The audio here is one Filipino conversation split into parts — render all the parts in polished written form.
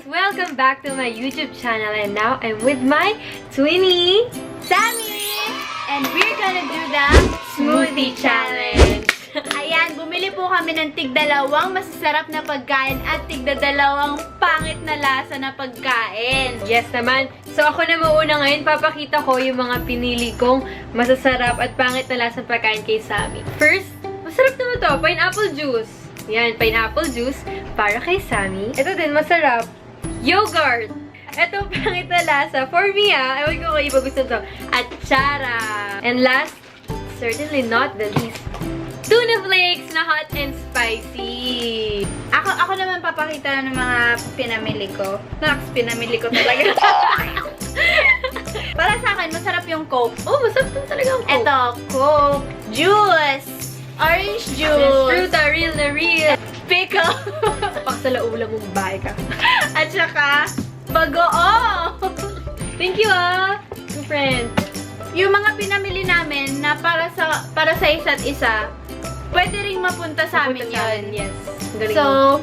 Welcome back to my YouTube channel, and now I'm with my twinnie, Sammy! And we're gonna do the Smoothie Challenge. Ayan, bumili po kami ng tig-dalawang masasarap na pagkain at tig-dalawang pangit na lasa na pagkain. Yes naman. So ako na mauna ngayon, papakita ko yung mga pinili kong masasarap at pangit na lasang pagkain kay Sammy. First, masarap naman to, pineapple juice. Yan, pineapple juice para kay Sammy. Ito din, masarap. Yogurt. Ito, pangit na lasa. For me, ewan ko kung iba gusto to. Atsara. And last, certainly not the least, tuna flakes na hot and spicy. Ako naman papakita ng mga pinamili ko. Pinamili ko talaga. Para sa akin, masarap yung Coke. Oh, masarap din talaga ang Coke. Ito, Coke, juice, orange Yes, juice, fruta, real na real. pickle, Paksalaula mong bahay ka. at saka bagoong. Thank you, two friends. Yung mga pinamili namin na para sa isa't isa, pwede ring mapunta sa amin yun. Yes. Galing mo. So,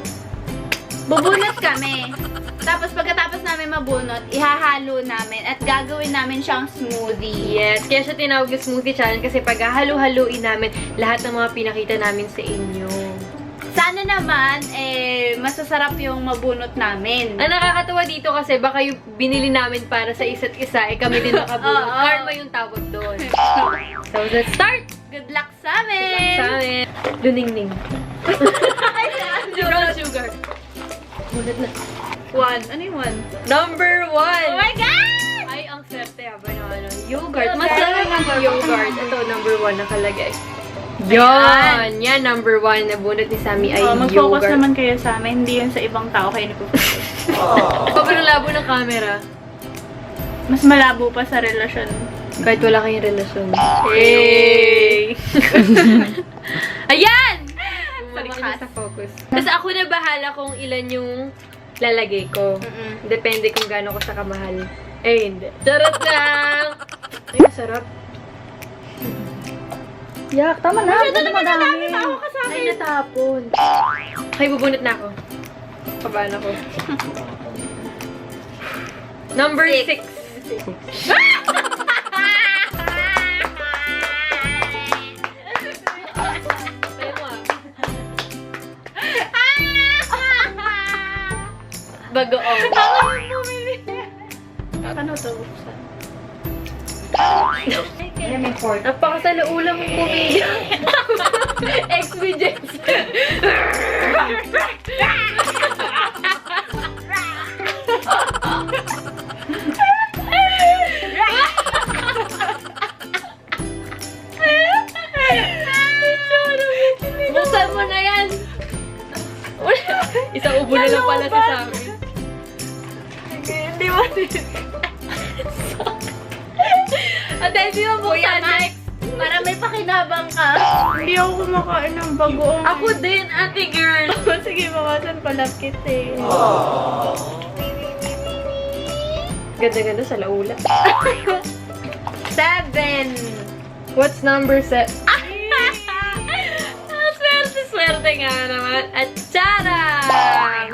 bubunot kami. Tapos pagkatapos namin mabunot, ihahalo namin at gagawin namin siyang smoothie. Yes, kaya siya tinawag yung smoothie challenge kasi pag halu-haluin namin lahat ng mga pinakita namin sa inyo. Sana naman, masasarap yung mabunot namin. Ang nakakatawa dito kasi baka yung binili namin para sa isa't isa, kami din nakabunot. Oo. Karma yung tawag doon. So, let's start! Good luck sa amin! Sa amin. Luningning. Brown sugar. Bunot na. One. Ano yung one? Number 1! Oh my God! Ay, ang swerte ba na ano? Yogurt. Masarap ang yogurt. Ito, number 1 nakalagay. Yan! Yan, number 1 na bunot ni Sammy ay mag-focus yogurt. naman kayo sa amin, hindi yun sa ibang tao kayo nagpo-focus. Sobrang labo ng camera. Mas malabo pa sa relasyon. Kahit wala kayong relasyon. Hey! Ayan! Bumalik na sa focus. Tapos ako na bahala kung ilan yung lalagay ko. Depende kung gaano ko siya kamahal. Eh, hindi. Charot lang! Ay, masarap. Yak, tama na. Masyado naman madami. Ako ka sa akin. Ay, natapon. Okay, bubunot na ako. Kabaan ako. Number 6. Bagoong. Ano to? Napakasalaula mong pumili. Experience. Buksan mo na yan. Isang ubo na lang pala sa amin. Hindi mo Ate, hindi mo Kuya buksan. Mike, para may pakinabang ka. Hindi ako kumakain ng bagoong. Ako din, ate girl. Sige, mawasan pala kita eh. Ganda-ganda sa laula. 7. What's number 7? Swerte nga naman. At Atsara!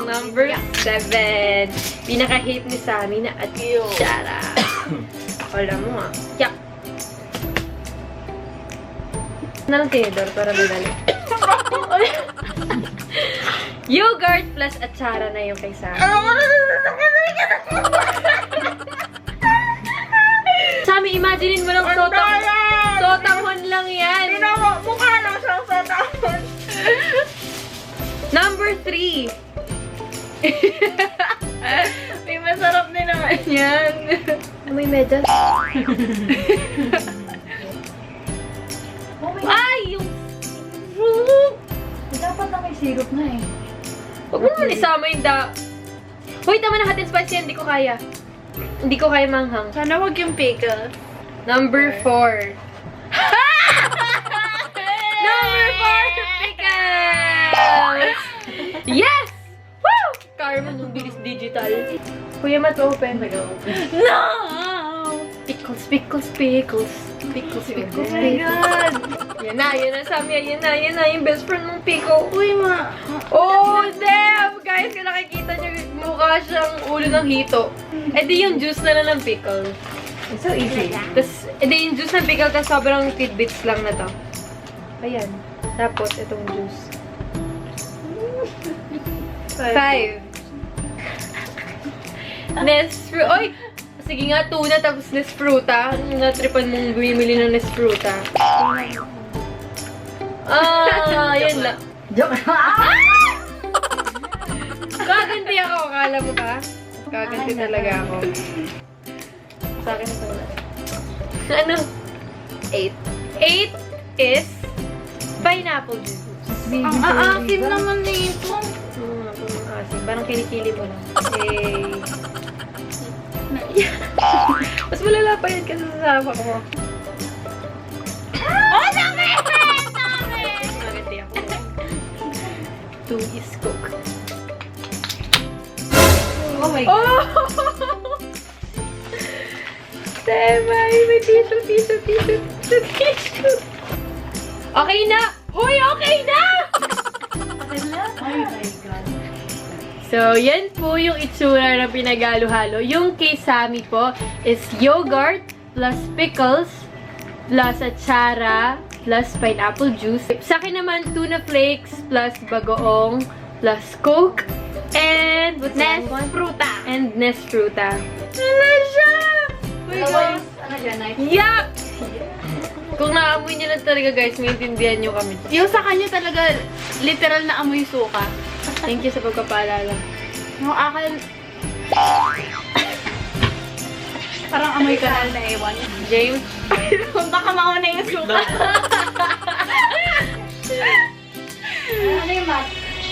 Number 7. Pinaka-hate ni Sammy na Atsara. Wala mo Yak! Na lang tinidor para madali. Yogurt plus Atsara na yung kay Sammy. Sammy, imaginein mo lang sotahon lang yan. Mukha lang siyang sotahon. Number 3. May masarap din naman yan. May medal. Ay! Yung syrup! Dapat na may syrup na eh. Huwag mo naman isama yung Hoy, tama na hot and spicy yan. Hindi ko kaya. Hindi ko kaya manghang. Sana wag yung pickle. Number 4. Number 4, pickles! Yes! Woo! Karma nung bilis digital. Kuya, mat-open. No! Pickles, pickles, pickles. Pickles, pickles, Oh my pickles. God! Yan na, Sammy. Yan na, yung best friend mong Pico. Uy, ma. Oh, damn! Guys, kung nakikita niyo yung mukha mukha siyang ulo ng hito. Eh di yung juice na lang ng pickle. It's so easy. Tapos, eh di yung juice ng pickle, tapos sobrang tidbits lang na to. Ayan. Tapos, itong juice. 5. Nesfruta. Oy! Sige nga, tuna tapos Nesfruta. Natripan mong bumili ng Nesfruta. Yan lang. Joke. Kaganti ako, akala mo ba? Kaganti talaga ako. Sa akin ito. Ano? 8. 8 is pineapple juice. Ang aasim naman nito. Parang kinikili mo lang. Hey. Mas malala pa yan kasi sa sapak mo. Oh, dami! Dami! Maganda ako. 2 is coke. Oh my God. Oh! Semay! May tissue. Okay na! Hoy! Okay na! Oh my God. So, yan po yung itsura na pinagalo-halo. Yung kay Sammy po is yogurt plus pickles plus atsara plus pineapple juice. Sa akin naman, tuna flakes plus bagoong plus coke and what's that one? Nesfruta. And Nesfruta. Hala siya! Oh my God. Ano dyan, knife? Yuck! Kung naamoy niyo lang talaga guys, maintindihan niyo kami. Yung sa kanya talaga, literal na amoy suka. Thank you sa pagpapaalala. Yung akin, parang amoy ka lang na ewan. James? Baka mauna yung suka. Ano yung mat?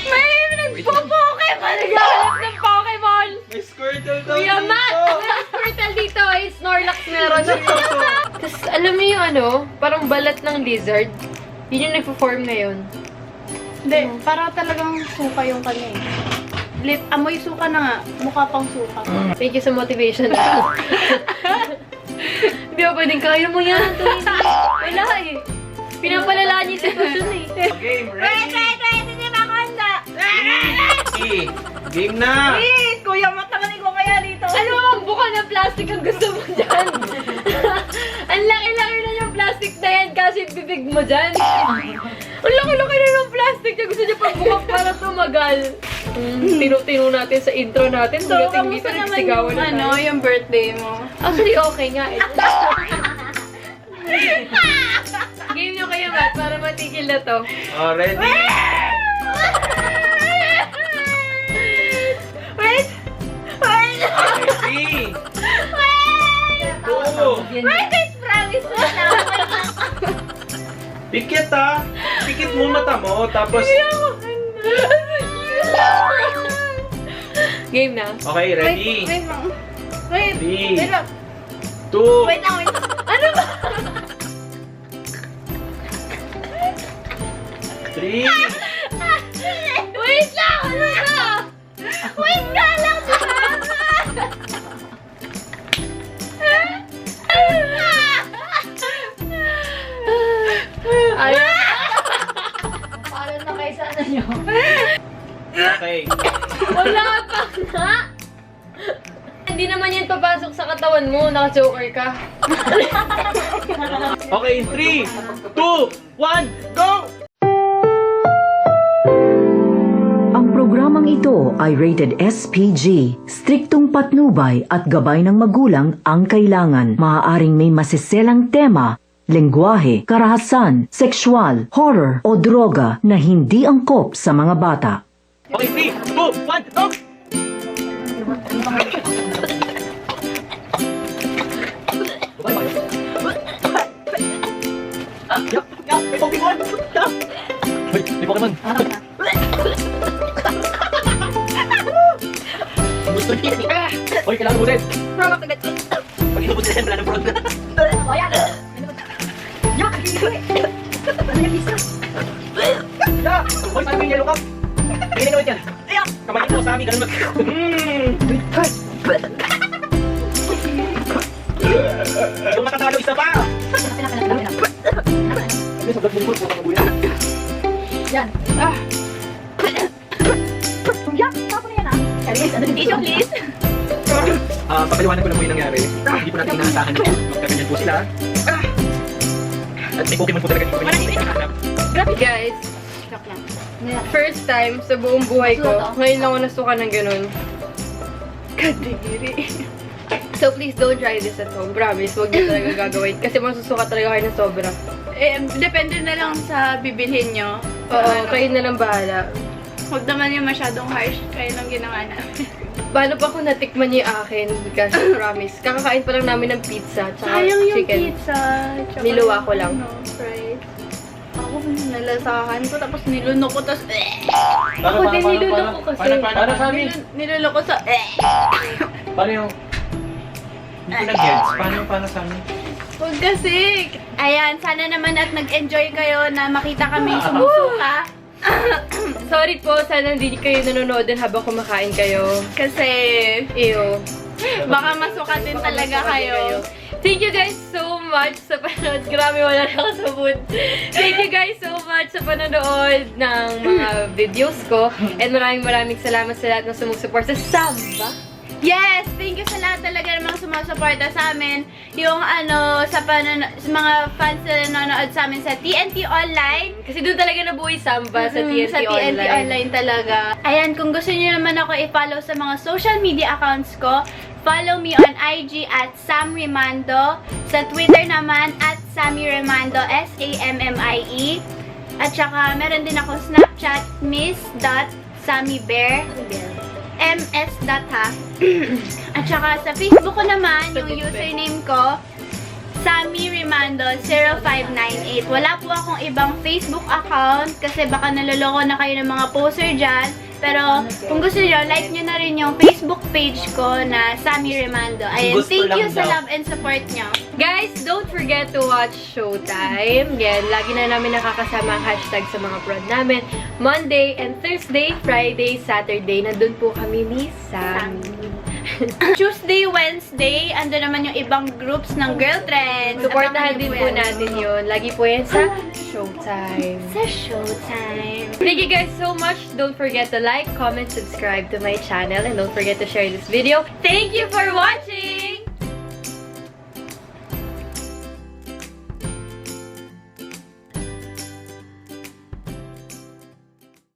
May nagpo-Pokemon! Naghahanap ng Pokemon! May Squirtle daw Kuya Matt! May Squirtle dito! Ay, Snorlax meron. Tapos, alam mo yung ano, parang balat ng lizard. Yun yung nagpo-form ngayon. Hindi, parang talagang suka yung kanya eh. Amoy suka na nga, mukha pang suka. Thank you sa motivation. Hindi ako pwedeng kaya mo yan. Wala eh. Pinapalala niya yung sitwasyon eh. Game, ready? Hindi ba kanda? Ready? Game na! Please, Kuya Matt, nakanig ko kaya dito. Ano ang buka ng plastic ang gusto mo dyan? Ang laki-laki na yung plastic na yan kasi bibig mo dyan. Ang laki-laki na yung plastic na gusto niya pagbukas para tumagal. Tinu-tinu natin sa intro natin. So, Pagdating dito, kamusta naman nagsigawan yung, na tayo. yung birthday mo? Actually, okay nga eh. Game nyo kayo, Matt, para matigil na to. Oh, ready? Wait! Wait! 3, 2, Wait, promise mo na. pikit ha! Pikit mo mata mo, tapos... Game na. Okay, ready? Wait lang. Wait. 3, Wait lang. 2, Wait lang. Ano ba? 3, Wait lang! Ano ba? Wait nga lang, di ba? Ay, Para na kayo sa ano nyo. okay. wala pa nga! Hindi naman yan papasok sa katawan mo. Naka-joker ka. Okay, in 3, 2, 1, go! Ang programang ito ay rated SPG. Striktong patnubay at gabay ng magulang ang kailangan. Maaaring may masiselang tema, lengguwahe, karahasan, sexual, horror o droga na hindi angkop sa mga bata. Okay, 3, 2, 1, go! May Pokemon! May Pokemon! Gusto niya! Hoy, kailangan ubusin! Pag inubusin yan, wala ng front. O yan. Yak! Ano yung isa? Yeah! Hoy, saan mo yung yellow cup? Tingnan ka ulit yan. Kamay mo, Sammy, ganun mag... Yung matatalo, isa pa! Yan. Yak! Tapo na yan ah. Charis, ano Tissue, please. Papaliwanag ko lang po yung nangyari. Hindi po natin inaasahan na magkaganyan po sila. At may Pokemon po talaga dito kami naghahanap. Grabe guys, Joke lang. first time sa buong buhay ko, ngayon lang ako nasuka ng ganun. Kadiri. So please don't try this at home. Promise, huwag niyo talaga gagawin. Kasi masusuka talaga kayo ng sobra. Depende na lang sa bibilhin nyo. Oo, kayo na lang bahala. Huwag naman yung masyadong harsh. Kayo lang ginawa namin. Paano pa kung natikman niyo yung akin? Because promise, kakakain pa lang namin ng pizza tsaka Sayang yung chicken. pizza. Tsaka Niluwa ko lang. Ano, fries. Ako, nalasahan ko, tapos niluno ko, tapos Ako din nilulok ko kasi. Paano sa amin? niluno ko sa Paano yung... Hindi ko nag-gets. Paano sa amin? Huwag kasi. Ayan, sana naman at nag-enjoy kayo na makita kami sumusuka. Sorry po, sana hindi kayo nanonood din habang kumakain kayo. Kasi Ew. baka masuka din talaga kayo. Thank you guys so much sa panonood. Grabe, wala na ako sa mood. Thank you guys so much sa panonood ng mga videos ko. And maraming salamat sa lahat ng sumusuport sa Samba. Yes! Thank you sa lahat talaga ng mga sumusuporta sa amin. Yung sa mga fans na nanonood sa amin sa TNT Online. Kasi doon talaga nabuhay Samba sa TNT Sa TNT Online. Online talaga. Ayan, kung gusto niyo naman ako i-follow sa mga social media accounts ko, follow me on IG at Sam Remando. Sa Twitter naman at Sammy Remando, S-A-M-M-I-E. At saka meron din ako Snapchat, miss.sammybear. MS. Ha. At saka sa Facebook ko naman, yung username ko, Sammy Remando 0598. Wala po akong ibang Facebook account kasi baka naloloko na kayo ng mga poster dyan. Pero kung gusto nyo, like nyo na rin yung Facebook page ko na Sammy Remando. Ayan, Gusto thank you lang sa daw. love and support nyo. Guys, don't forget to watch Showtime. Yan, lagi na namin nakakasama ang hashtag sa mga prod namin. Monday and Thursday, Friday, Saturday, nandun po kami ni Sam. Tuesday, Wednesday, ando naman yung ibang groups ng Girl Trends. Supportahan Abangan din nyo po yan. natin yun. Lagi po yan sa Showtime. Sa Showtime. Thank you guys so much. Don't forget to like, comment, subscribe to my channel, and don't forget to share this video. Thank you for watching!